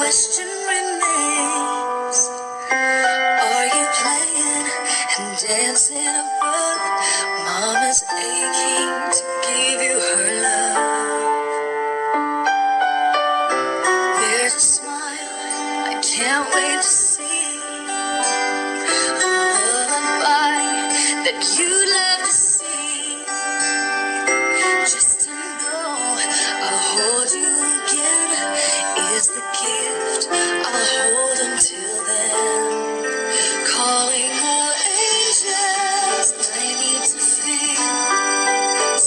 question remains, are you playing and dancing above? Mama's aching to give you her love. There's a smile I can't wait to see, a lullaby that you love to see. Just to know I'll hold you again is the gift I'll hold until then. Calling all angels, I need to feel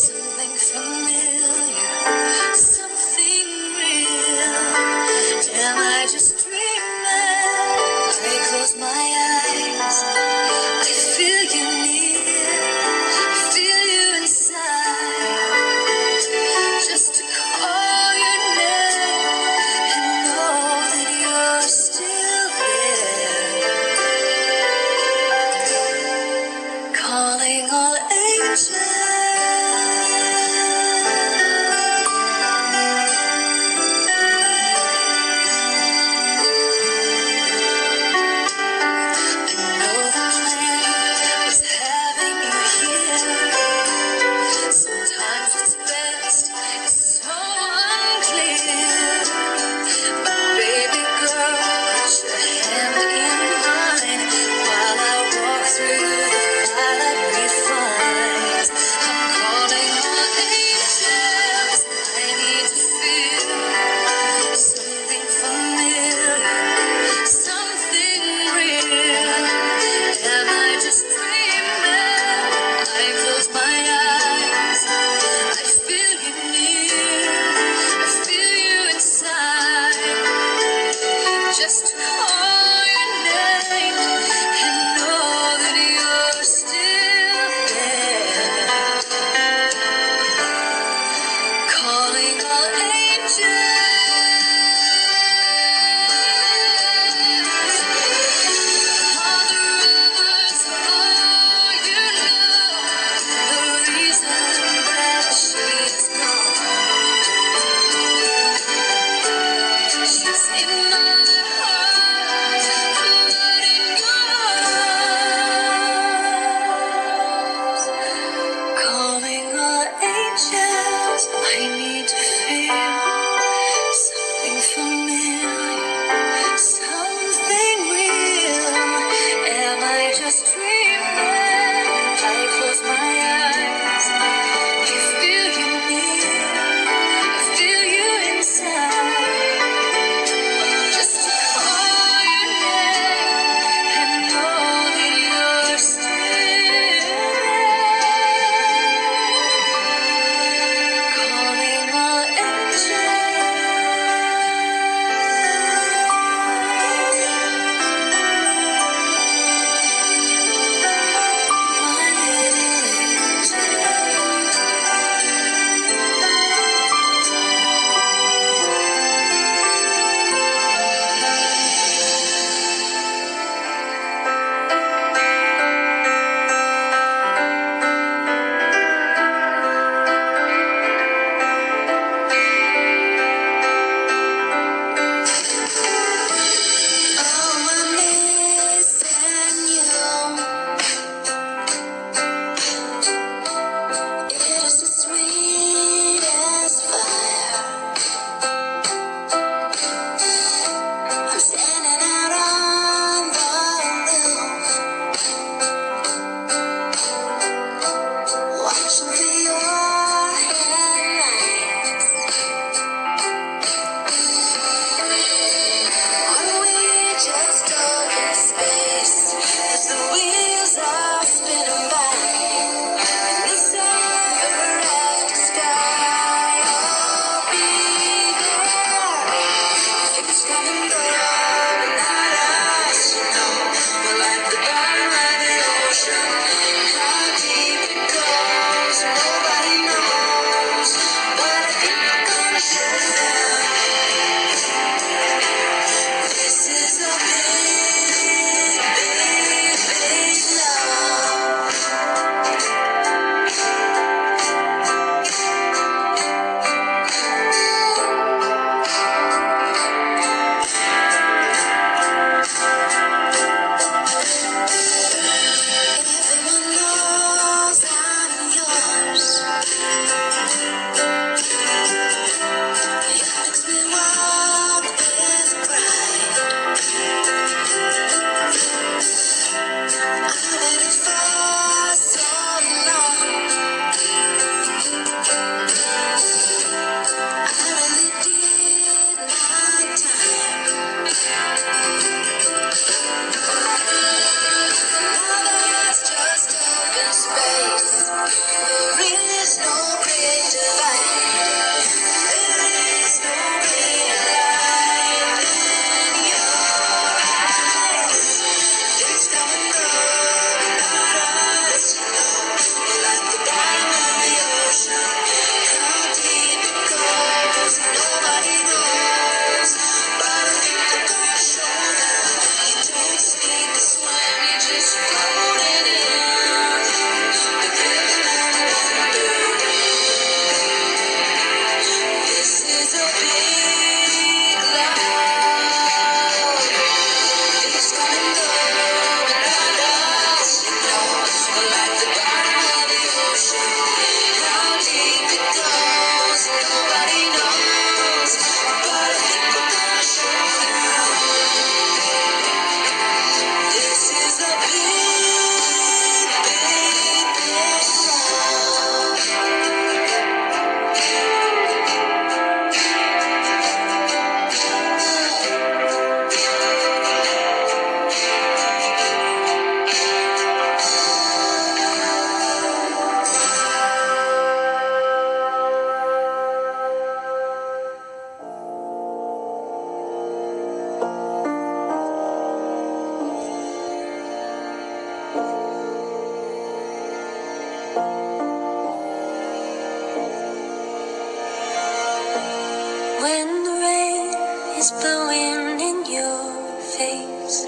is blowing in your face,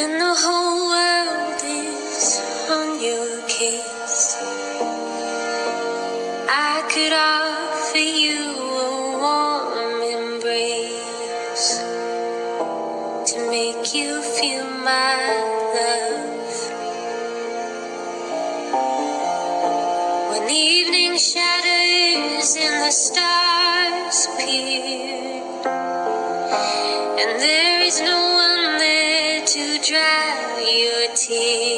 and the whole world is on your case. I could offer you a warm embrace to make you feel my love. When the evening shatters and the stars appear, and there is no one there to dry your tears,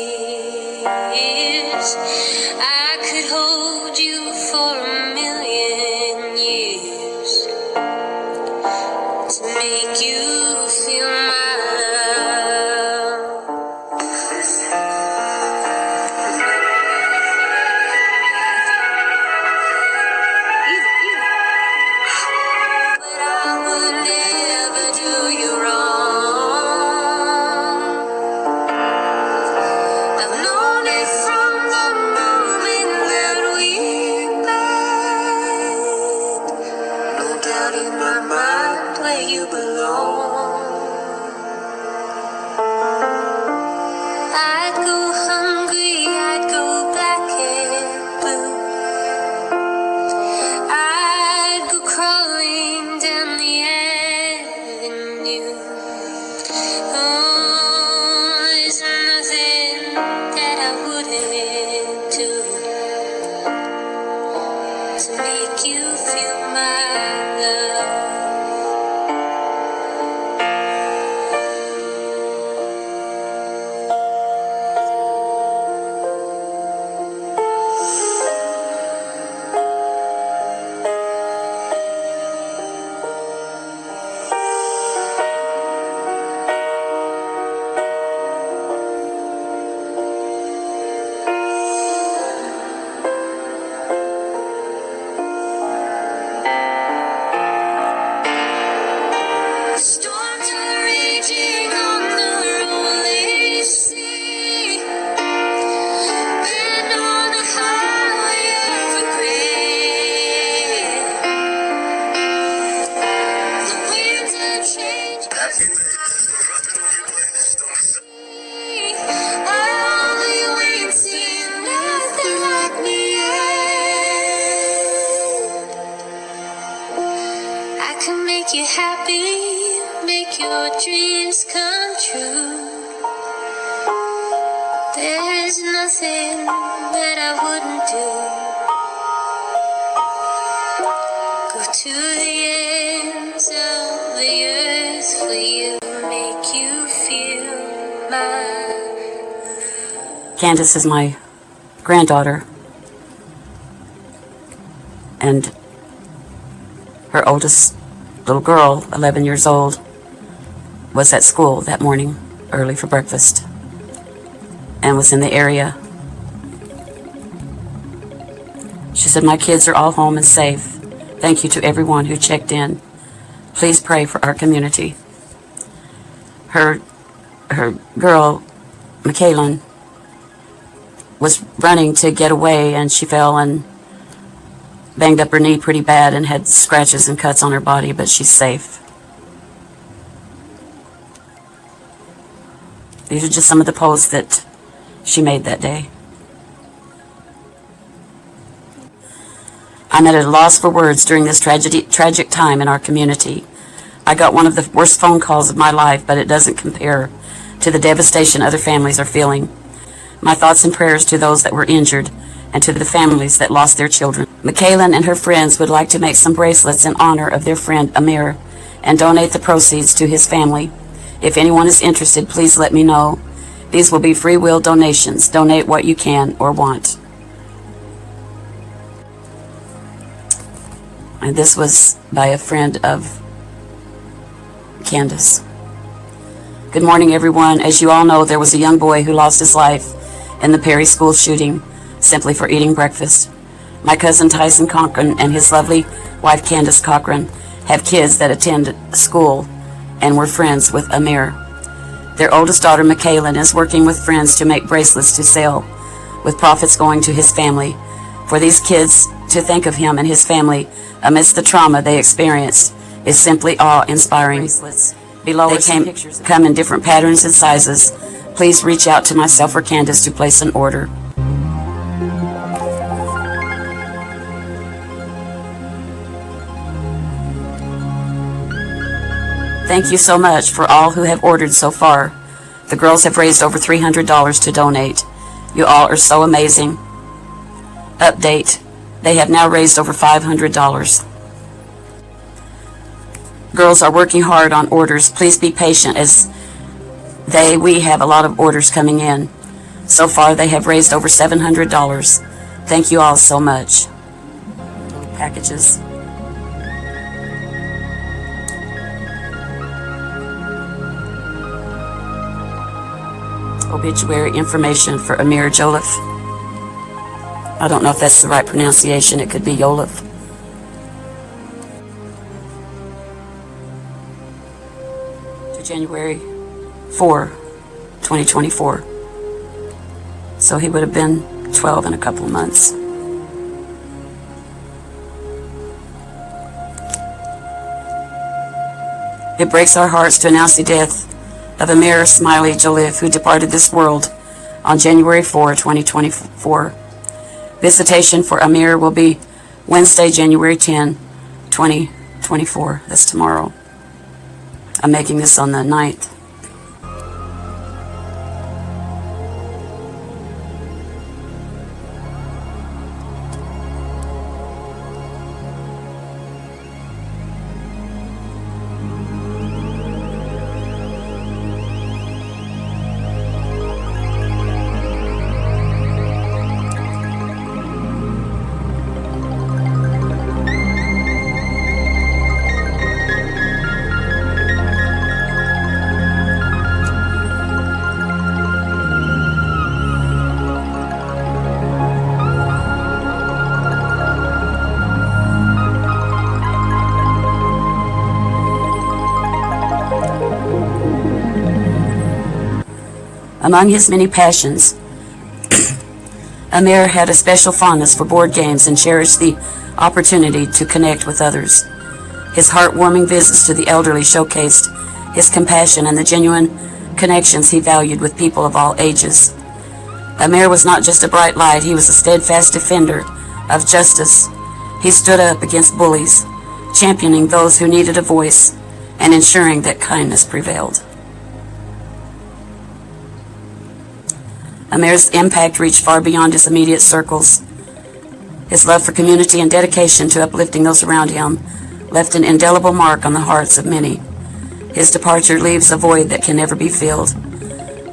I could hold you for a million years to make you feel my love. But I would never do you wrong. I've known it from the moment that we met. No doubt in my mind where you belong. I'd go hungry, I'd go black and blue. I'd go crawling down the avenue. Oh, there's nothing that I wouldn't do to make you feel my love. Storms are raging on the rolling sea, and on the highway of regret, the winds of change I'll be waiting, nothing like me yet. I can make you happy, make your dreams come true. There's nothing that I wouldn't do. Go to the ends of the earth for you, make you feel my. Candace is my granddaughter, and her oldest little girl, 11 years old, was at school that morning early for breakfast and was in the area. She said, "My kids are all home and safe. Thank you to everyone who checked in. Please pray for our community." Her girl, Michaela, was running to get away, and she fell and banged up her knee pretty bad and had scratches and cuts on her body, but she's safe. These are just some of the posts that she made that day. I'm at a loss for words during this tragic time in our community. I got one of the worst phone calls of my life, but it doesn't compare to the devastation other families are feeling. My thoughts and prayers to those that were injured and to the families that lost their children. Michaela and her friends would like to make some bracelets in honor of their friend Amir and donate the proceeds to his family. If anyone is interested, please let me know. These will be free will donations. Donate what you can or want. And this was by a friend of Candace. Good morning, everyone. As you all know, there was a young boy who lost his life in the Perry school shooting simply for eating breakfast. My cousin Tyson Cochran and his lovely wife Candace Cochran have kids that attend school and were friends with Amir. Their oldest daughter Michaela is working with friends to make bracelets to sell, with profits going to his family For these kids to think of him and his family amidst the trauma they experienced is simply awe-inspiring. Below they come in different patterns and sizes. Please reach out to myself or Candace to place an order. Thank you so much for all who have ordered so far. The girls have raised over $300 to donate. You all are so amazing. Update. They have now raised over $500. Girls are working hard on orders. Please be patient as we have a lot of orders coming in. So far they have raised over $700. Thank you all so much. Packages. Obituary information for Amir Joliffe. I don't know if that's the right pronunciation. It could be Joliffe. To January 4, 2024. So he would have been 12 in a couple of months. It breaks our hearts to announce the death of Amir Smiley Joliffe, who departed this world on January 4, 2024. Visitation for Amir will be Wednesday, January 10, 2024. That's tomorrow. I'm making this on the 9th. Among his many passions, Amir had a special fondness for board games and cherished the opportunity to connect with others. His heartwarming visits to the elderly showcased his compassion and the genuine connections he valued with people of all ages. Amir was not just a bright light, he was a steadfast defender of justice. He stood up against bullies, championing those who needed a voice and ensuring that kindness prevailed. Amir's impact reached far beyond his immediate circles. His love for community and dedication to uplifting those around him left an indelible mark on the hearts of many. His departure leaves a void that can never be filled,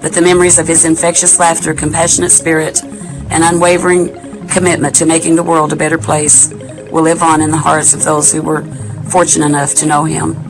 but the memories of his infectious laughter, compassionate spirit, and unwavering commitment to making the world a better place will live on in the hearts of those who were fortunate enough to know him.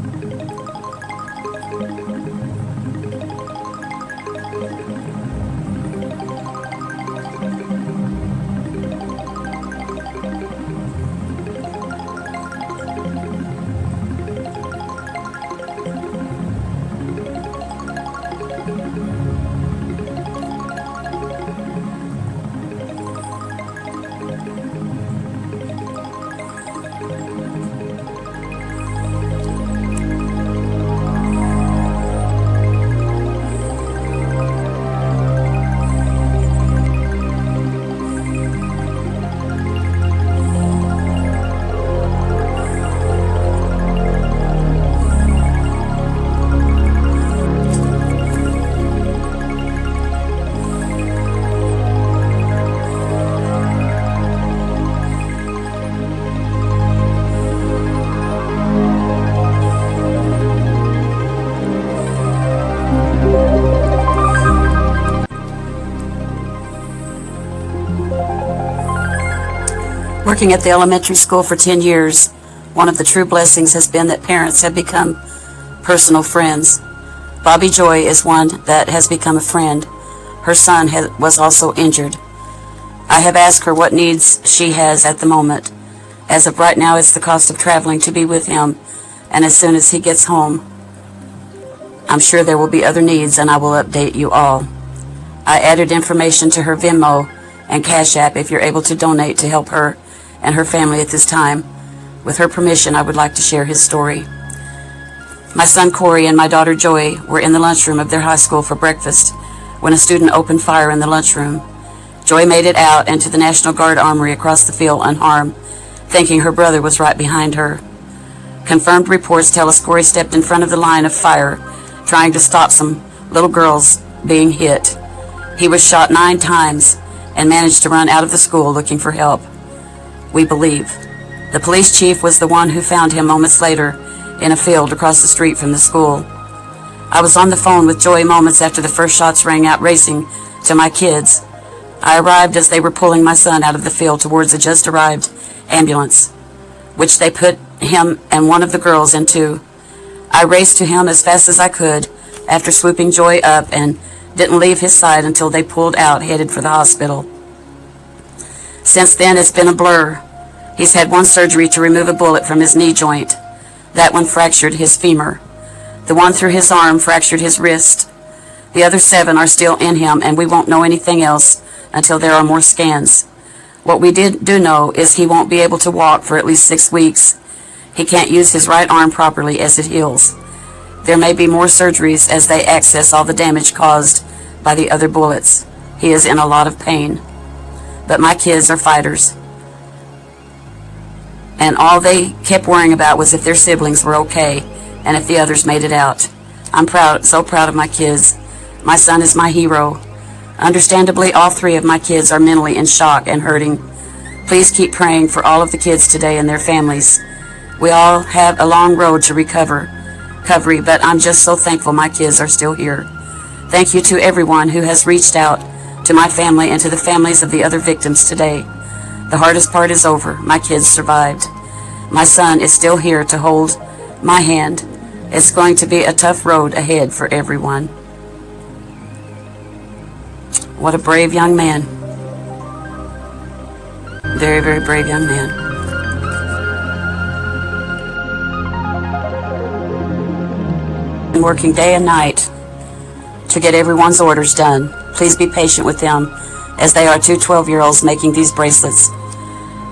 Working at the elementary school for 10 years, one of the true blessings has been that parents have become personal friends. Bobby Joy is one that has become a friend. Her son was also injured. I have asked her what needs she has at the moment. As of right now, it's the cost of traveling to be with him, and as soon as he gets home, I'm sure there will be other needs, and I will update you all. I added information to her Venmo and Cash App if you're able to donate to help her and her family at this time. With her permission, I would like to share his story. My son Corey and my daughter Joy were in the lunchroom of their high school for breakfast when a student opened fire in the lunchroom. Joy made it out and to the National Guard Armory across the field unharmed, thinking her brother was right behind her. Confirmed reports tell us Corey stepped in front of the line of fire, trying to stop some little girls being hit. He was shot 9 times and managed to run out of the school looking for help, we believe. The police chief was the one who found him moments later in a field across the street from the school. I was on the phone with Joy moments after the first shots rang out, racing to my kids. I arrived as they were pulling my son out of the field towards a just arrived ambulance, which they put him and one of the girls into. I raced to him as fast as I could after swooping Joy up and didn't leave his side until they pulled out, headed for the hospital. Since then, it's been a blur. He's had 1 surgery to remove a bullet from his knee joint. That one fractured his femur. The one through his arm fractured his wrist. The other 7 are still in him, and we won't know anything else until there are more scans. What we do know is he won't be able to walk for at least 6 weeks. He can't use his right arm properly as it heals. There may be more surgeries as they access all the damage caused by the other bullets. He is in a lot of pain. But my kids are fighters. And all they kept worrying about was if their siblings were okay and if the others made it out. I'm proud, so proud of my kids. My son is my hero. Understandably, all 3 of my kids are mentally in shock and hurting. Please keep praying for all of the kids today and their families. We all have a long road to recovery, but I'm just so thankful my kids are still here. Thank you to everyone who has reached out to my family and to the families of the other victims today. The hardest part is over. My kids survived. My son is still here to hold my hand. It's going to be a tough road ahead for everyone. What a brave young man. Very, very brave young man. I'm working day and night to get everyone's orders done. Please be patient with them, as they are 2 12-year-olds making these bracelets.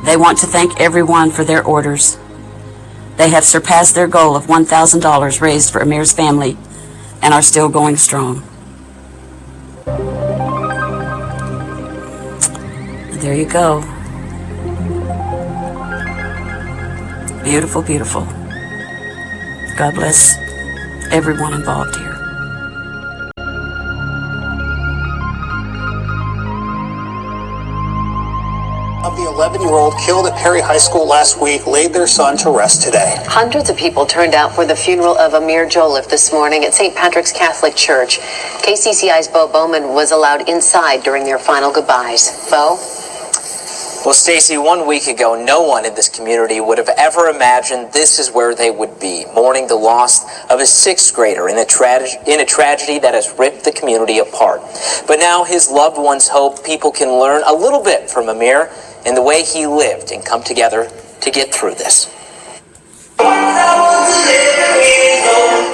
They want to thank everyone for their orders. They have surpassed their goal of $1,000 raised for Amir's family and are still going strong. There you go. Beautiful, beautiful. God bless everyone involved here. Of the 11-year-old killed at Perry High School last week laid their son to rest today. Hundreds of people turned out for the funeral of Amir Joliffe this morning at St. Patrick's Catholic Church. KCCI's Bo Bowman was allowed inside during their final goodbyes. Bo? Well, Stacey, 1 week ago, no one in this community would have ever imagined this is where they would be, mourning the loss of a 6th grader in a tragedy that has ripped the community apart. But now his loved ones hope people can learn a little bit from Amir and the way he lived and come together to get through this.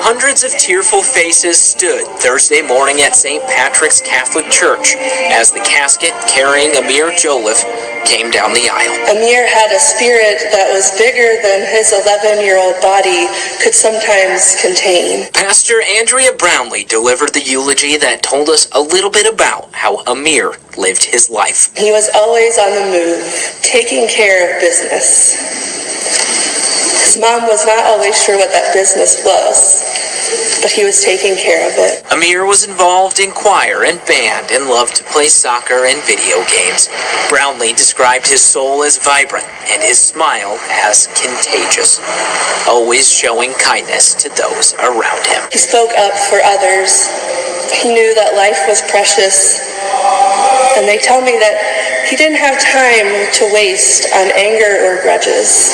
Hundreds of tearful faces stood Thursday morning at St. Patrick's Catholic Church as the casket carrying Amir Joliffe came down the aisle. Amir had a spirit that was bigger than his 11-year-old body could sometimes contain. Pastor Andrea Brownlee delivered the eulogy that told us a little bit about how Amir lived his life. He was always on the move, taking care of business. His mom was not always sure what that business was, but he was taking care of it. Amir was involved in choir and band and loved to play soccer and video games. Brownlee described his soul as vibrant and his smile as contagious, always showing kindness to those around him. He spoke up for others. He knew that life was precious, and they tell me that he didn't have time to waste on anger or grudges.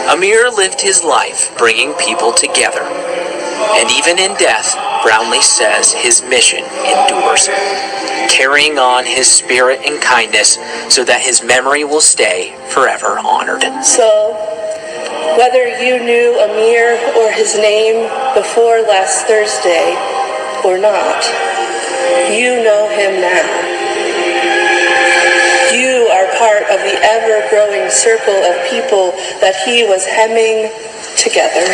Amir lived his life bringing people together. And even in death, Brownlee says his mission endures. carrying on his spirit and kindness so that his memory will stay forever honored. So, whether you knew Amir or his name before last Thursday or not, you know him now. You are part of the ever-growing circle of people that he was hemming together.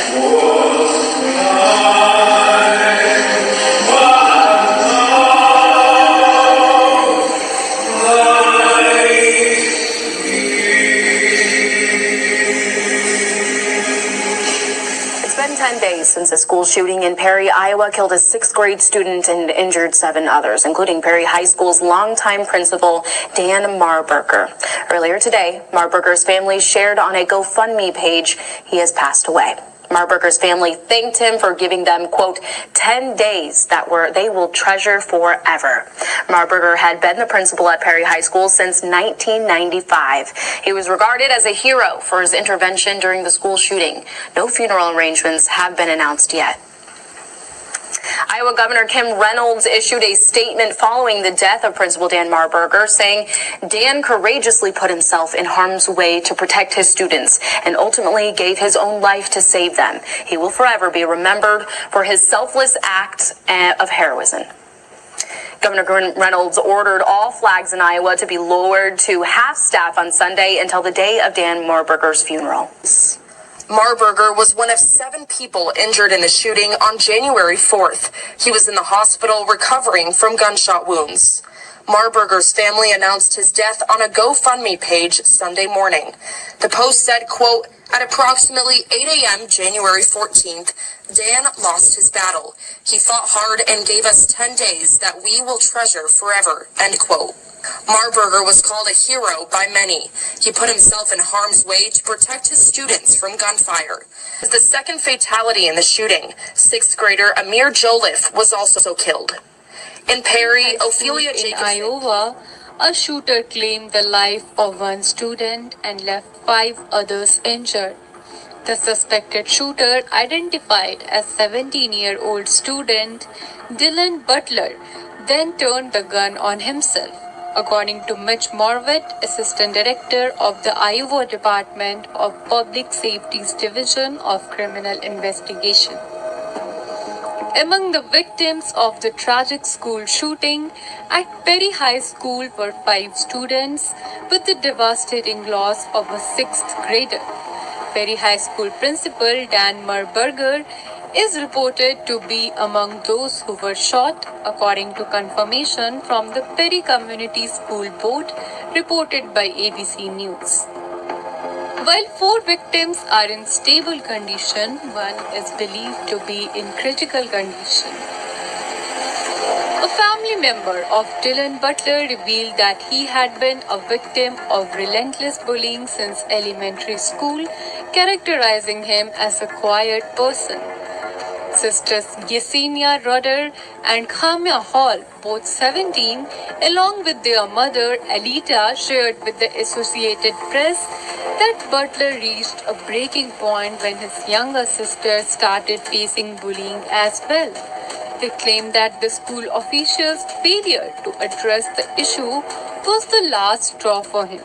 It's been 10 days since a school shooting in Perry, Iowa killed a 6th grade student and injured 7 others, including Perry High School's longtime principal, Dan Marburger. Earlier today, Marburger's family shared on a GoFundMe page he has passed away. Marburger's family thanked him for giving them, quote, 10 days that they will treasure forever. Marburger had been the principal at Perry High School since 1995. He was regarded as a hero for his intervention during the school shooting. No funeral arrangements have been announced yet. Iowa Governor Kim Reynolds issued a statement following the death of Principal Dan Marburger, saying Dan courageously put himself in harm's way to protect his students and ultimately gave his own life to save them. He will forever be remembered for his selfless act of heroism. Governor Reynolds ordered all flags in Iowa to be lowered to half-staff on Sunday until the day of Dan Marburger's funeral. Marburger was one of 7 people injured in the shooting on January 4th. He was in the hospital recovering from gunshot wounds. Marburger's family announced his death on a GoFundMe page Sunday morning. The post said, quote, at approximately 8 a.m. January 14th, Dan lost his battle. He fought hard and gave us 10 days that we will treasure forever, end quote. Marburger was called a hero by many. He put himself in harm's way to protect his students from gunfire. The second fatality in the shooting, 6th grader Amir Joliffe was also killed. In Perry, Ophelia Jacobson. In Iowa, a shooter claimed the life of one student and left 5 others injured. The suspected shooter, identified as 17-year-old student Dylan Butler, then turned the gun on himself, according to Mitch Morvet, Assistant Director of the Iowa Department of Public Safety's Division of Criminal Investigation. Among the victims of the tragic school shooting at Perry High School were 5 students, with the devastating loss of a 6th grader. Perry High School Principal Dan Marburger is reported to be among those who were shot, according to confirmation from the Perry Community School Board, reported by ABC News. While 4 victims are in stable condition, one is believed to be in critical condition. A family member of Dylan Butler revealed that he had been a victim of relentless bullying since elementary school, characterizing him as a quiet person. Sisters Yesenia Rudder and Khamia Hall, both 17, along with their mother Alita, shared with the Associated Press that Butler reached a breaking point when his younger sister started facing bullying as well. They claimed that the school officials' failure to address the issue was the last straw for him.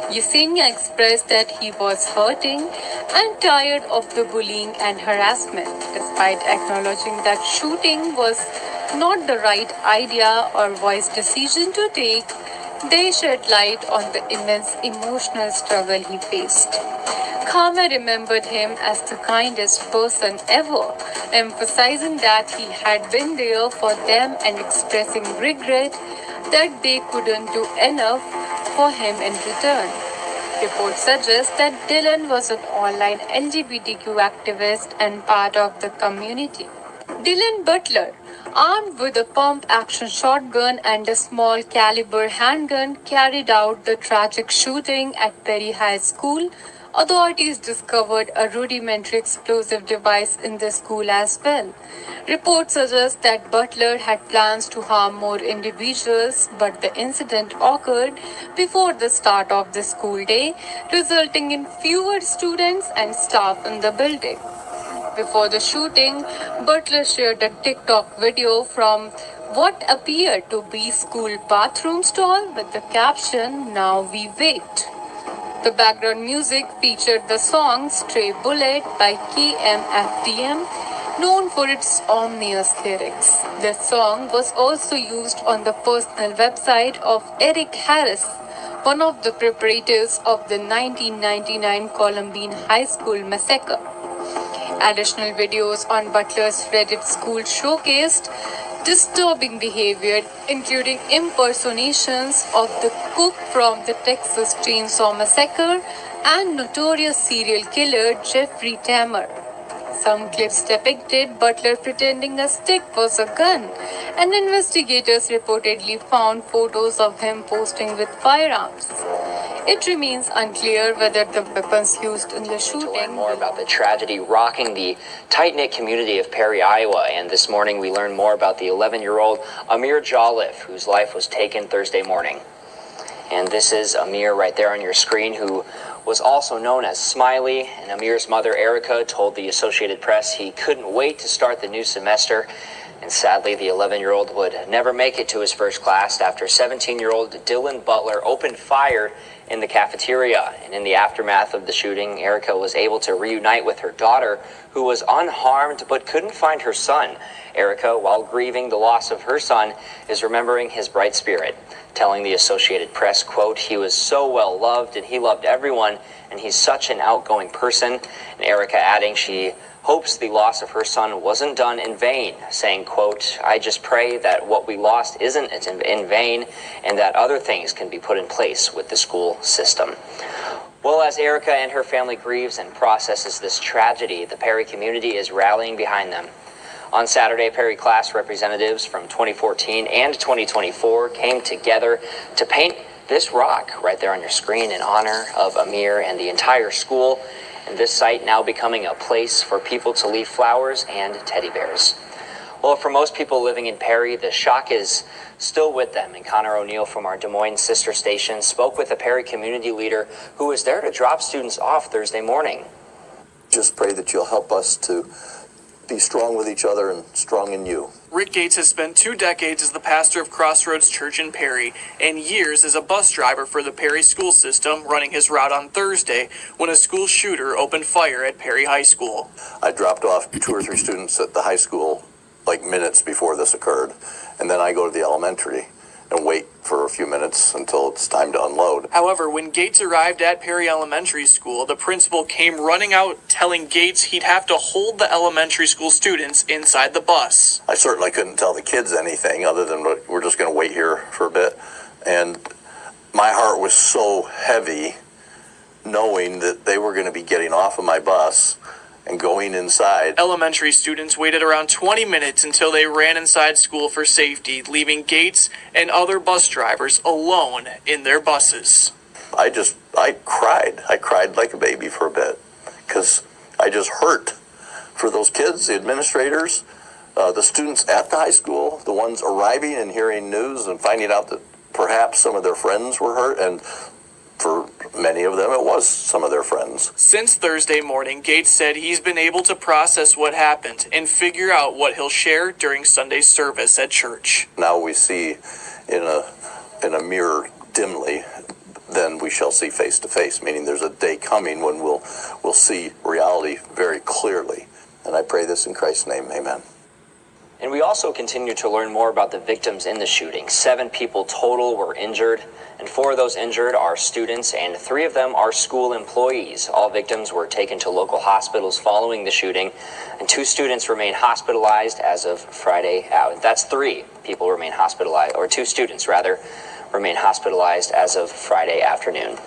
Yesenia expressed that he was hurting and tired of the bullying and harassment, despite acknowledging that shooting was not the right idea or wise decision to take. They shed light on the immense emotional struggle he faced. Khamia remembered him as the kindest person ever, emphasizing that he had been there for them and expressing regret that they couldn't do enough for him in return. Reports suggest that Dylan was an online LGBTQ activist and part of the community. Dylan Butler, armed with a pump-action shotgun and a small caliber handgun, carried out the tragic shooting at Perry High School. Authorities discovered a rudimentary explosive device in the school as well. Reports suggest that Butler had plans to harm more individuals, but the incident occurred before the start of the school day, resulting in fewer students and staff in the building. Before the shooting, Butler shared a TikTok video from what appeared to be school bathroom stall with the caption, "Now we wait." The background music featured the song Stray Bullet by KMFDM, known for its ominous lyrics. The song was also used on the personal website of Eric Harris, one of the perpetrators of the 1999 Columbine High School massacre. Additional videos on Butler's Reddit school showcased disturbing behavior, including impersonations of the cook from the Texas Chainsaw Massacre and notorious serial killer Jeffrey Dahmer. Some clips depicted Butler pretending a stick was a gun, and investigators reportedly found photos of him posting with firearms. It remains unclear whether the weapons used in the shooting. To learn more about the tragedy rocking the tight-knit community of Perry, Iowa, and this morning we learned more about the 11-year-old Amir Jolliffe, whose life was taken Thursday morning. And this is Amir right there on your screen, who was also known as Smiley. And Amir's mother, Erica, told the Associated Press he couldn't wait to start the new semester. And sadly, the 11-year-old would never make it to his first class after 17-year-old Dylan Butler opened fire in the cafeteria. And in the aftermath of the shooting, Erica was able to reunite with her daughter, who was unharmed but couldn't find her son. Erica, while grieving the loss of her son, is remembering his bright spirit, telling the Associated Press, quote, "He was so well loved and he loved everyone, and he's such an outgoing person." And Erica adding she hopes the loss of her son wasn't done in vain, saying, quote, "I just pray that what we lost isn't in vain and that other things can be put in place with the school system." Well, as Erica and her family grieves and processes this tragedy, the Perry community is rallying behind them. On Saturday, Perry class representatives from 2014 and 2024 came together to paint this rock right there on your screen in honor of Amir and the entire school, and this site now becoming a place for people to leave flowers and teddy bears. Well, for most people living in Perry, the shock is still with them, and Connor O'Neill from our Des Moines sister station spoke with a Perry community leader who was there to drop students off Thursday morning. Just pray that you'll help us to be strong with each other and strong in you. Rick Gates has spent 2 decades as the pastor of Crossroads Church in Perry and years as a bus driver for the Perry school system, running his route on Thursday when a school shooter opened fire at Perry High School. I dropped off 2 or 3 students at the high school like minutes before this occurred, and then I go to the elementary and wait for a few minutes until it's time to unload. However, when Gates arrived at Perry Elementary School, the principal came running out telling Gates he'd have to hold the elementary school students inside the bus. I certainly couldn't tell the kids anything other than we're just going to wait here for a bit. And my heart was so heavy knowing that they were going to be getting off of my bus and going inside. Elementary students waited around 20 minutes until they ran inside school for safety, leaving Gates and other bus drivers alone in their buses. I cried. I cried like a baby for a bit because I just hurt for those kids, the administrators, the students at the high school, the ones arriving and hearing news and finding out that perhaps some of their friends were hurt, and for many of them, it was some of their friends. Since Thursday morning, Gates said he's been able to process what happened and figure out what he'll share during Sunday's service at church. Now we see in a mirror dimly, then we shall see face to face, meaning there's a day coming when we'll see reality very clearly. And I pray this in Christ's name, amen. And we also continue to learn more about the victims in the shooting. 7 people total were injured, and 4 of those injured are students, and 3 of them are school employees. All victims were taken to local hospitals following the shooting, and 2 students remain hospitalized as of Friday. That's 3 people remain hospitalized, or 2 students rather, remain hospitalized as of Friday afternoon.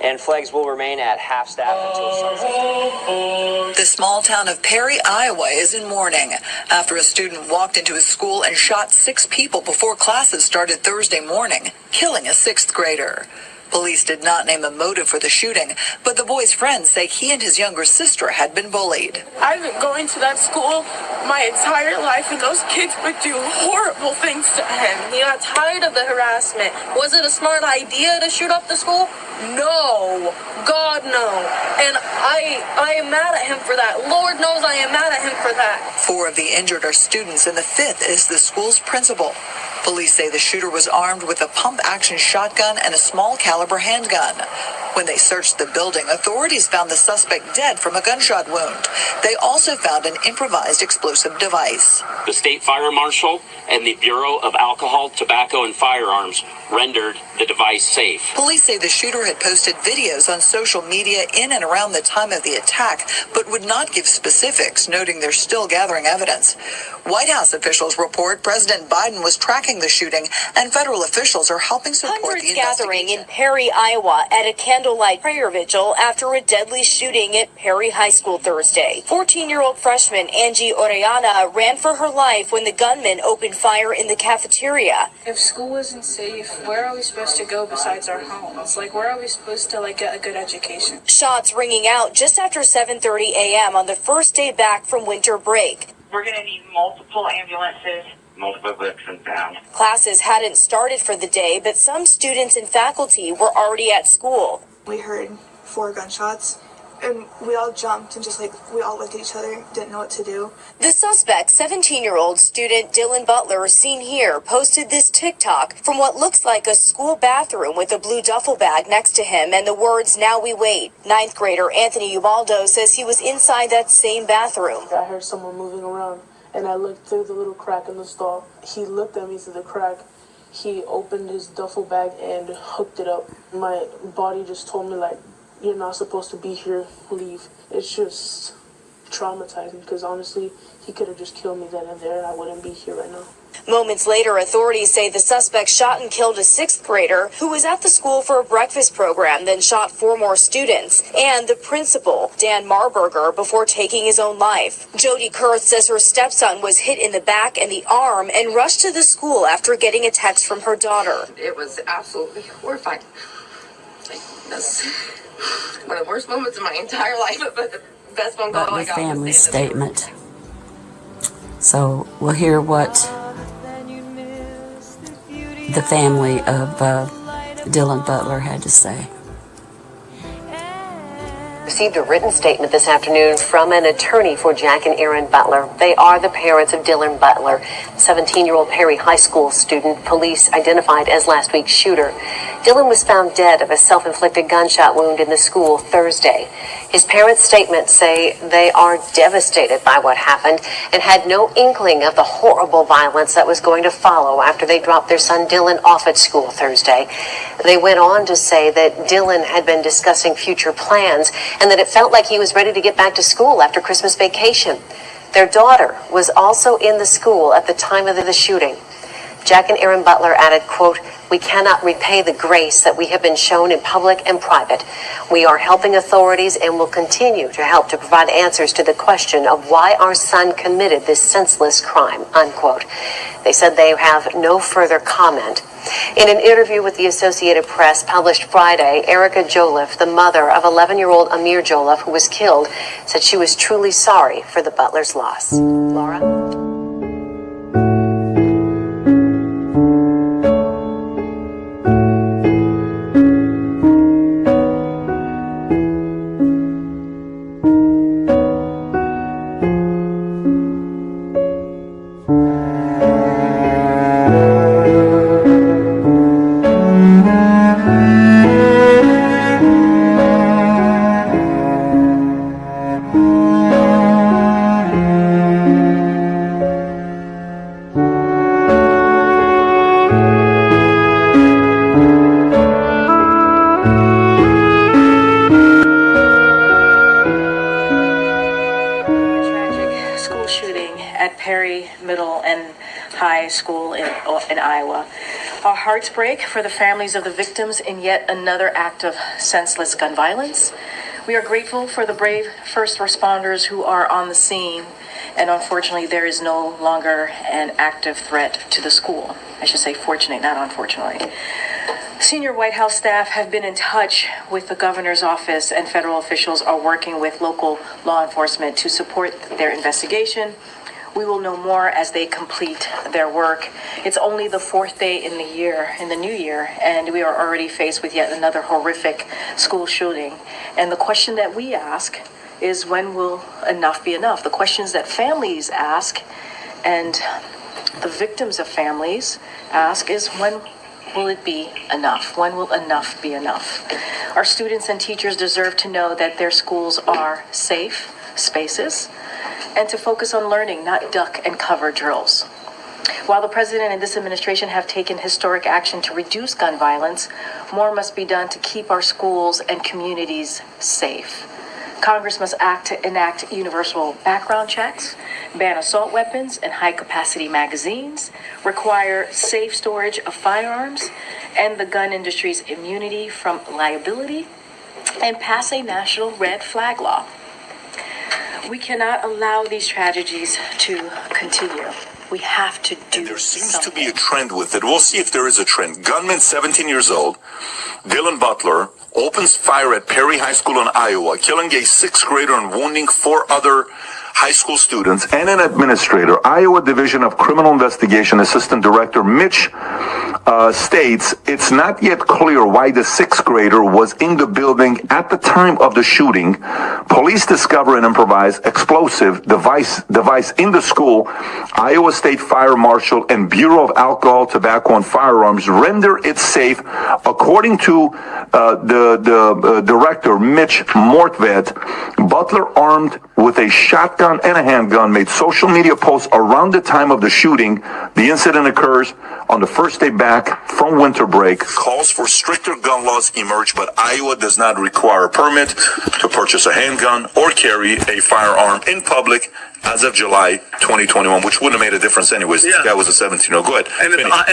And flags will remain at half-staff until sunset. The small town of Perry, Iowa is in mourning after a student walked into his school and shot 6 people before classes started Thursday morning, killing a 6th grader. Police did not name a motive for the shooting, but the boy's friends say he and his younger sister had been bullied. I've been going to that school my entire life, and those kids would do horrible things to him. He got tired of the harassment. Was it a smart idea to shoot up the school? No. God, no. And I am mad at him for that. Lord knows I am mad at him for that. 4 of the injured are students, and the 5th is the school's principal. Police say the shooter was armed with a pump-action shotgun and a small-caliber handgun. When they searched the building, authorities found the suspect dead from a gunshot wound. They also found an improvised explosive device. The State Fire Marshal and the Bureau of Alcohol, Tobacco, and Firearms rendered the device safe. Police say the shooter had posted videos on social media in and around the time of the attack, but would not give specifics, noting they're still gathering evidence. White House officials report President Biden was tracking the shooting, and federal officials are helping support Hundreds the investigation. gathering in Perry, Iowa at a candlelight prayer vigil after a deadly shooting at Perry High School Thursday. 14-year-old freshman Angie Orellana ran for her life when the gunman opened fire in the cafeteria. If school isn't safe, where are we supposed to go besides our homes? Like, where are we supposed to, get a good education? Shots ringing out just after 7:30 a.m. on the first day back from winter break. We're going to need multiple ambulances. Multiple victims down. Classes hadn't started for the day, but some students and faculty were already at school. We heard 4 gunshots, and we all jumped and we all looked at each other, didn't know what to do. The suspect, 17-year-old student Dylan Butler, seen here, posted this TikTok from what looks like a school bathroom with a blue duffel bag next to him and the words, "Now we wait." 9th grader Anthony Ubaldo says he was inside that same bathroom. I heard someone moving around, and I looked through the little crack in the stall. He looked at me through the crack. He opened his duffel bag and hooked it up. My body just told me, you're not supposed to be here, leave. It's just traumatizing because honestly, he could have just killed me then and there and I wouldn't be here right now. Moments later, authorities say the suspect shot and killed a 6th grader who was at the school for a breakfast program, then shot 4 more students, and the principal, Dan Marburger, before taking his own life. Jody Kurth says her stepson was hit in the back and the arm and rushed to the school after getting a text from her daughter. It was absolutely horrifying. That's one of the worst moments of my entire life, but the best phone call I got. Family's statement. So we'll hear what the family of Dylan Butler had to say. Received a written statement this afternoon from an attorney for Jack and Erin Butler. They are the parents of Dylan Butler, 17-year-old Perry High School student police identified as last week's shooter. Dylan was found dead of a self-inflicted gunshot wound in the school Thursday. His parents' statements say they are devastated by what happened and had no inkling of the horrible violence that was going to follow after they dropped their son Dylan off at school Thursday. They went on to say that Dylan had been discussing future plans and that it felt like he was ready to get back to school after Christmas vacation. Their daughter was also in the school at the time of the shooting. Jack and Erin Butler added, quote, "We cannot repay the grace that we have been shown in public and private. We are helping authorities and will continue to help to provide answers to the question of why our son committed this senseless crime," unquote. They said they have no further comment. In an interview with the Associated Press published Friday, Erica Joliffe, the mother of 11-year-old Amir Joliffe, who was killed, said she was truly sorry for the Butler's loss. Laura? School in Iowa. Our hearts break for the families of the victims in yet another act of senseless gun violence. We are grateful for the brave first responders who are on the scene, and unfortunately there is no longer an active threat to the school. I should say fortunate, not unfortunately. Senior White House staff have been in touch with the governor's office, and federal officials are working with local law enforcement to support their investigation. We will know more as they complete their work. It's only the fourth day in the new year, and we are already faced with yet another horrific school shooting. And the question that we ask is, when will enough be enough? The questions that families ask and the victims of families ask is, when will it be enough? When will enough be enough? Our students and teachers deserve to know that their schools are safe spaces and to focus on learning, not duck and cover drills. While the president and this administration have taken historic action to reduce gun violence, more must be done to keep our schools and communities safe. Congress must act to enact universal background checks, ban assault weapons and high-capacity magazines, require safe storage of firearms, end the gun industry's immunity from liability, and pass a national red flag law. We cannot allow these tragedies to continue. We have to do And there seems something. to be a trend with it. We'll see if there is a trend. Gunman, 17 years old, Dylan Butler, opens fire at Perry High School in Iowa, killing a sixth grader and wounding 4 other high school students and an administrator. Iowa Division of Criminal Investigation Assistant Director Mitch states it's not yet clear why the sixth grader was in the building at the time of the shooting. Police discover an improvised explosive device in the school. Iowa State Fire Marshal and Bureau of Alcohol, Tobacco, and Firearms render it safe. According to the director, Mitch Mortvedt, Butler, armed with a shotgun and a handgun, made social media posts around the time of the shooting. The incident occurs on the first day back from winter break. Calls for stricter gun laws emerge, but Iowa does not require a permit to purchase a handgun or carry a firearm in public as of July 2021, which wouldn't have made a difference anyways. This guy was a 17-year-old. Go ahead. And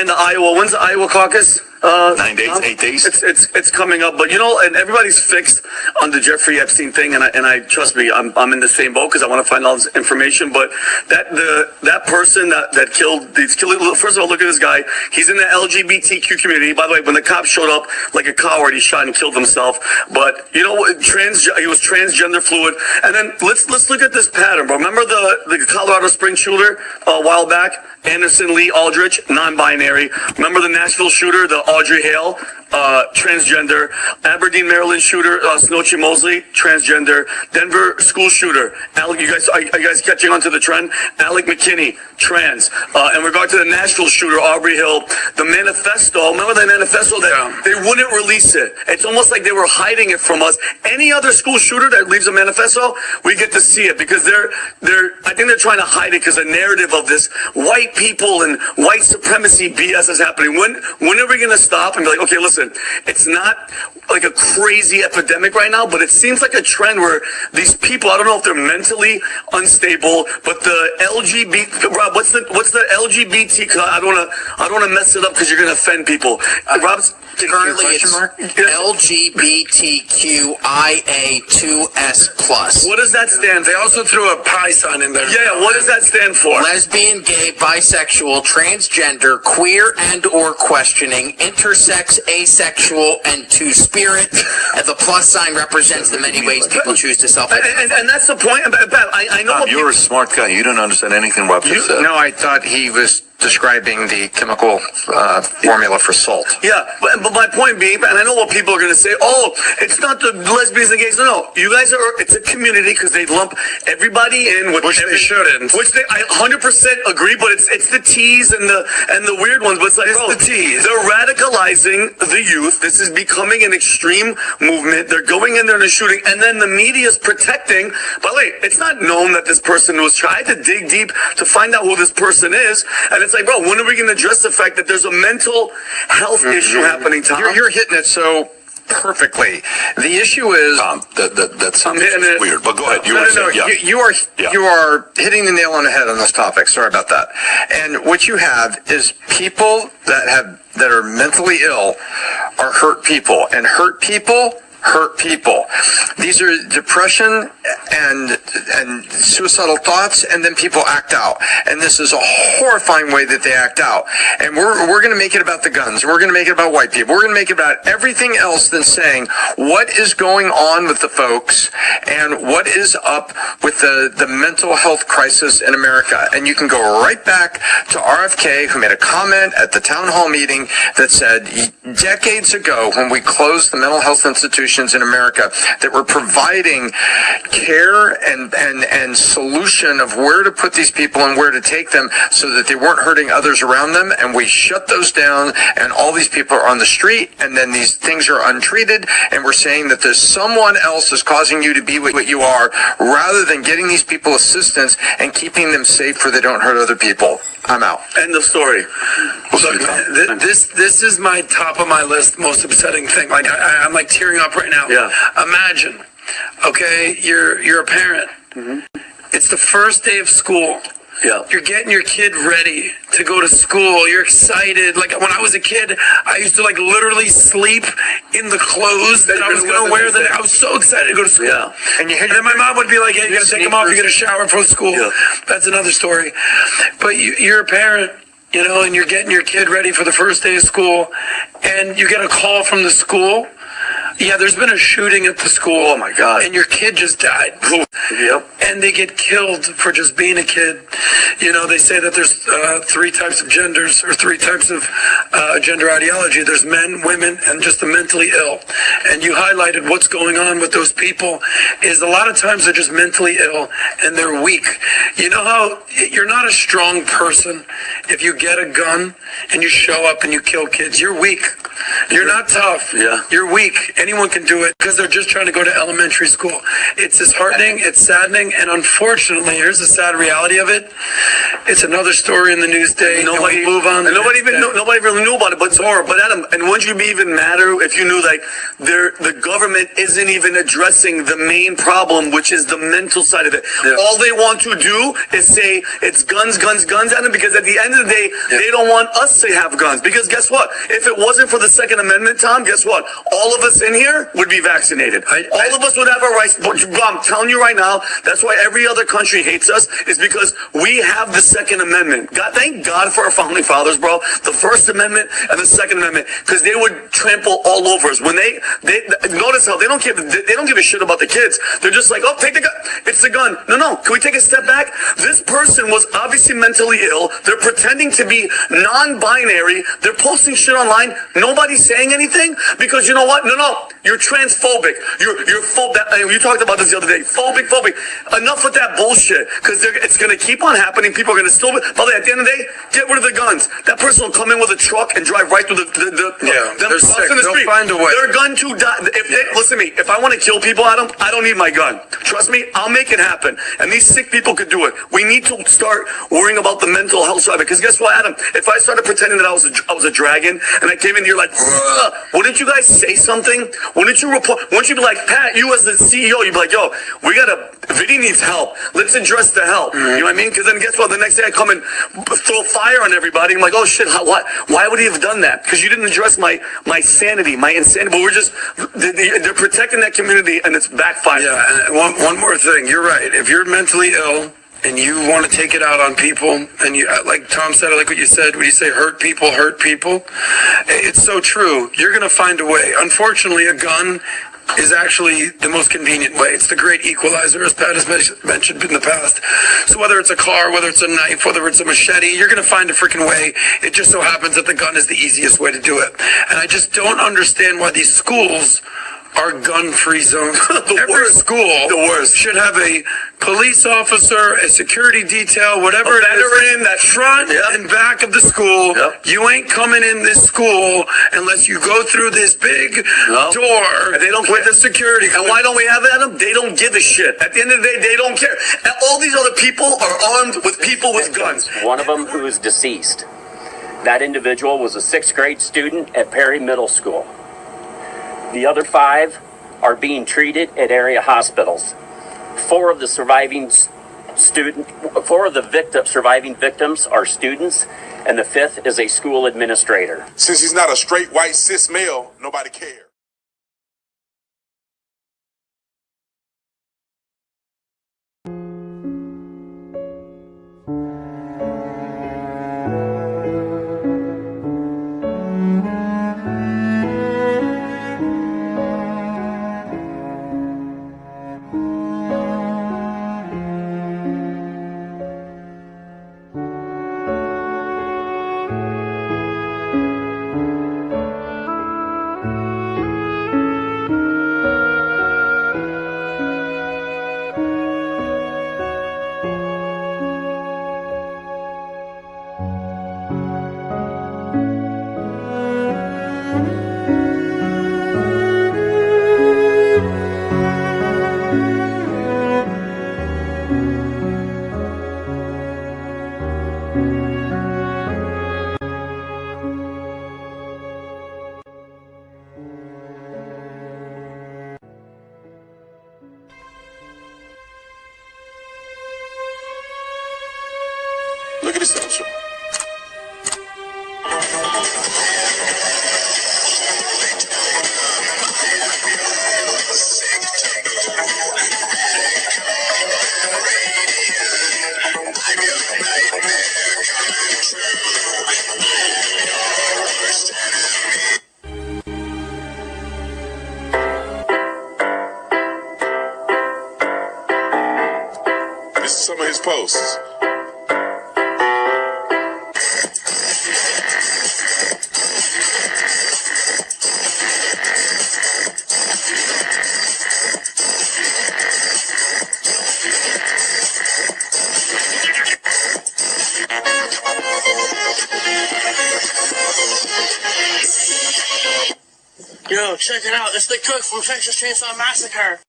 the Iowa, when's the Iowa caucus? 9 days, 8 days. It's coming up, but and everybody's fixed on the Jeffrey Epstein thing, and I trust me, I'm in the same boat because I want to find all this information. But that person that killed first of all, look at this guy. He's in the LGBTQ community. By the way, when the cops showed up like a coward, he shot and killed himself. But he was transgender fluid. And then let's look at this pattern, bro. Remember the Colorado Springs shooter a while back? Anderson Lee Aldrich, non-binary. Remember the Nashville shooter, the Audrey Hale, transgender. Aberdeen, Maryland shooter, Snowchi Mosley, transgender. Denver school shooter. Are you guys catching on to the trend? Alec McKinney, trans. In regard to the Nashville shooter, Aubrey Hill, the manifesto, remember the manifesto that they wouldn't release it? It's almost like they were hiding it from us. Any other school shooter that leaves a manifesto, we get to see it because I think they're trying to hide it because the narrative of this white people and white supremacy BS is happening. When are we going to stop and be like, okay, listen, it's not like a crazy epidemic right now, but it seems like a trend where these people, I don't know if they're mentally unstable, but the Rob, what's the LGBT? I don't want to mess it up because you're going to offend people. Rob, currently it's LGBTQIA2S+. What does that stand for? They also threw a pi sign in there. Yeah, what does that stand for? Lesbian, gay, bisexual, transgender, queer and or questioning, intersex, asexual, and two-spirit. And the plus sign represents the many ways people choose to self-identify. And that's the point. I know You're a smart guy. You don't understand anything Rob just said. No, I thought he was describing the chemical formula for salt. Yeah, but my point being, and I know what people are going to say, oh, it's not the lesbians and gays. No, you guys it's a community because they lump everybody in with which they shouldn't. I 100% agree, but it's the T's and the weird ones. But it's like, the T's. They're radicalizing the youth. This is becoming an extreme movement. They're going in there and they're shooting, and then the media's protecting. By the way, it's not known that this person was trying to dig deep to find out who this person is, and it's like, bro, when are we going to address the fact that there's a mental health issue happening, Tom? You're hitting it so perfectly. The issue is that sounds weird, but go ahead. You are hitting the nail on the head on this topic. Sorry about that. And what you have is people that are mentally ill are hurt people, and hurt people hurt people. These are depression and suicidal thoughts, and then people act out. And this is a horrifying way that they act out. And we're going to make it about the guns. We're going to make it about white people. We're going to make it about everything else than saying what is going on with the folks and what is up with the mental health crisis in America. And you can go right back to RFK, who made a comment at the town hall meeting that said decades ago, when we closed the mental health institutions in America that were providing care and solution of where to put these people and where to take them so that they weren't hurting others around them, and we shut those down, and all these people are on the street, and then these things are untreated, and we're saying that there's someone else is causing you to be what you are, rather than getting these people assistance and keeping them safe where they don't hurt other people. I'm out. End of story. Look, this is my top of my list, most upsetting thing. Like I'm like tearing up right now. Yeah. Imagine, okay, you're a parent. Mm-hmm. It's the first day of school. Yeah. You're getting your kid ready to go to school. You're excited. Like when I was a kid, I used to like literally sleep in the clothes that I was going to wear. I was so excited to go to school. Yeah. And then my mom would be like, hey, you got to take them off. You got to shower before school. Yeah. That's another story. But you're a parent, you know, and you're getting your kid ready for the first day of school, and you get a call from the school. Yeah, there's been a shooting at the school. Oh my God. And your kid just died. Yep. And they get killed for just being a kid. You know, they say that there's 3 types of genders, or 3 types of gender ideology. There's men, women, and just the mentally ill. And you highlighted what's going on with those people is a lot of times they're just mentally ill and they're weak. You know how you're not a strong person if you get a gun and you show up and you kill kids. You're weak. You're not tough. Yeah. You're weak. Anyone can do it because they're just trying to go to elementary school. It's disheartening. It's saddening. And unfortunately, here's the sad reality of it. It's another story in the news day. Nobody move on. And nobody really knew about it. But it's horrible. But Adam, and wouldn't you be even madder if you knew like the government isn't even addressing the main problem, which is the mental side of it. Yeah. All they want to do is say it's guns, guns, guns at them, because at the end of the day, they don't want us to have guns. Because guess what? If it wasn't for the Second Amendment, Tom, guess what? All of us in here would be vaccinated. All of us would have our rights. But I'm telling you right now, that's why every other country hates us, is because we have the Second Amendment. God, thank God for our founding fathers, bro. The First Amendment and the Second Amendment, because they would trample all over us. When they notice how they don't give a shit about the kids. They're just like, oh, take the gun. It's the gun. No. Can we take a step back? This person was obviously mentally ill. They're pretending to be non-binary. They're posting shit online. Nobody's saying anything because you know what? No. You're transphobic. You're phobic. You talked about this the other day. Phobic. Enough with that bullshit, because it's going to keep on happening. People are going to still. By the way, at the end of the day, get rid of the guns. That person will come in with a truck and drive right through they're sick. In the street. They'll find a way. They're going to die. Listen to me. If I want to kill people, Adam, I don't need my gun. Trust me, I'll make it happen. And these sick people could do it. We need to start worrying about the mental health side of it. Because guess what, Adam? If I started pretending that I was a dragon and I came in here like, wouldn't you guys say something? Wouldn't you report? Wouldn't you be like, Pat, you as the CEO, you'd be like, yo, Vinny needs help. Let's address the help. You know what I mean? Because then guess what? The next day I come and throw fire on everybody. I'm like, oh shit, why would he have done that? Because you didn't address my sanity, my insanity. But we're just, they're protecting that community and it's backfiring. Yeah, and one more thing. You're right. If you're mentally ill and you want to take it out on people, and you, like Tom said, I like what you said, when you say hurt people, it's so true. You're going to find a way. Unfortunately, a gun is actually the most convenient way. It's the great equalizer, as Pat has mentioned in the past. So whether it's a car, whether it's a knife, whether it's a machete, you're going to find a freaking way. It just so happens that the gun is the easiest way to do it. And I just don't understand why these schools are gun-free zones. Every school should have a police officer, a security detail, whatever it is, that front and back of the school. You ain't coming in this school unless you go through this big door. And they don't with the security. And why don't we have Adam? They don't give a shit. At the end of the day, they don't care. And all these other people are armed with people with guns. One of them who is deceased. That individual was a 6th grade student at Perry Middle School. The other 5 are being treated at area hospitals. 4 of the surviving surviving victims are students, and the 5th is a school administrator. Since he's not a straight white cis male, nobody cares. Look at this social. This is some of his posts. Yo, check it out. It's the cook from Texas Chainsaw Massacre.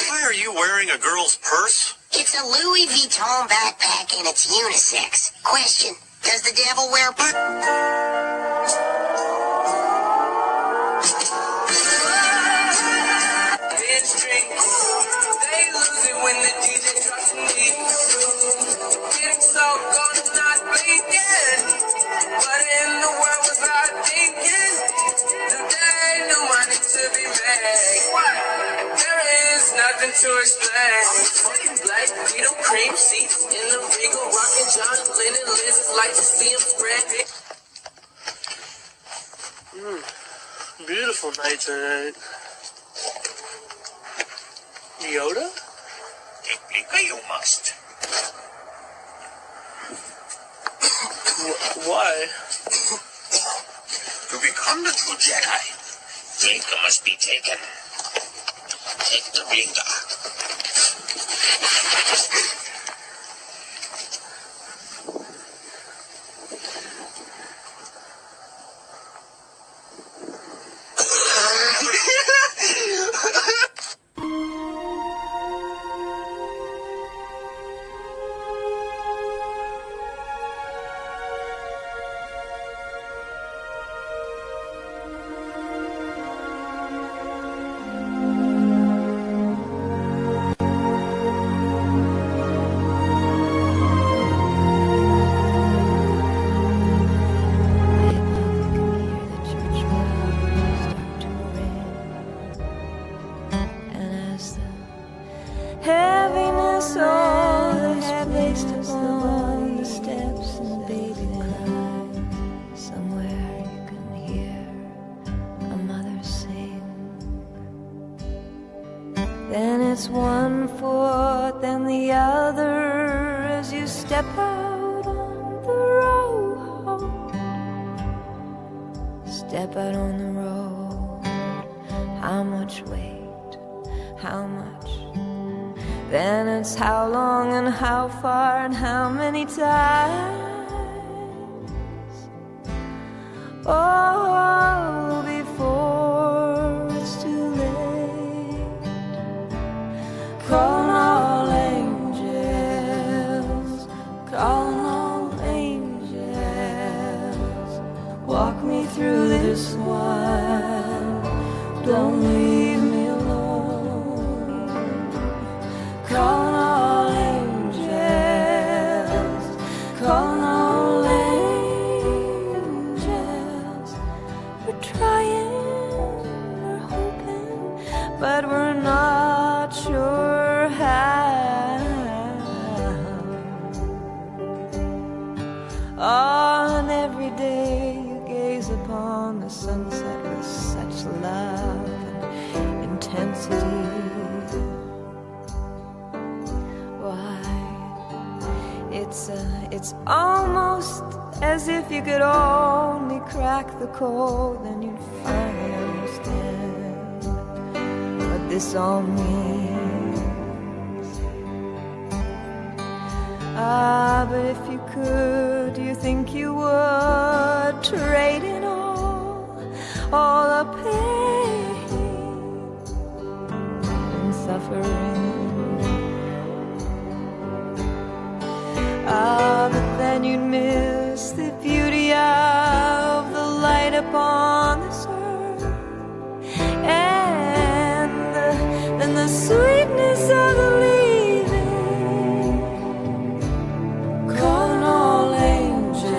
Why are you wearing a girl's purse? It's a Louis Vuitton backpack and it's unisex. Question, does the devil wear They lose it when the DJ drops the beat. Getting so gone is not blinking. What in the world was I thinking? Today, no money to be made. There is nothing to explain. Fucking black Beetle cream seats in the Regal, rocking John Lennon lenses. Like to see him spread it. Beautiful night tonight. Yoda? Technically, you must. Why? To become the true Jedi, Blinka must be taken. Take the Blinka. Heaviness all the heaviest upon the steps and the baby cry. Somewhere you can hear a mother sing. Then it's one foot, then the other as you step out on the road. Step out on the road. How much weight? How much? Then it's how long and how far and how many times. Oh, before it's too late. Calling all angels, calling all angels. Walk me through this one. Don't leave me alone. Calling all angels, calling all angels. We're trying, we're hoping, but we're not sure how. On every day you gaze upon the sunset with such love and intensity. It's almost as if you could only crack the code, then you'd finally understand what this all means. Ah, but if you could, do you think you would? trading all the pain and suffering. Ah, but then you'd miss the beauty of the light upon this earth, and then the sweetness of the leaving. Calling all angels,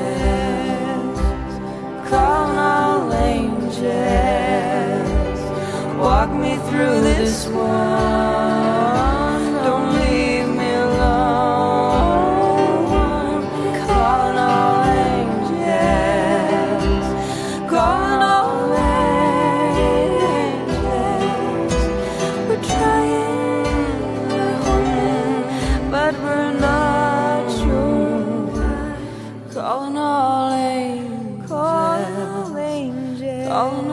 calling all angels, walk me through this one, don't leave me alone. Calling all angels, calling all angels. We're trying, we're hoping, but we're not sure. Calling all angels, calling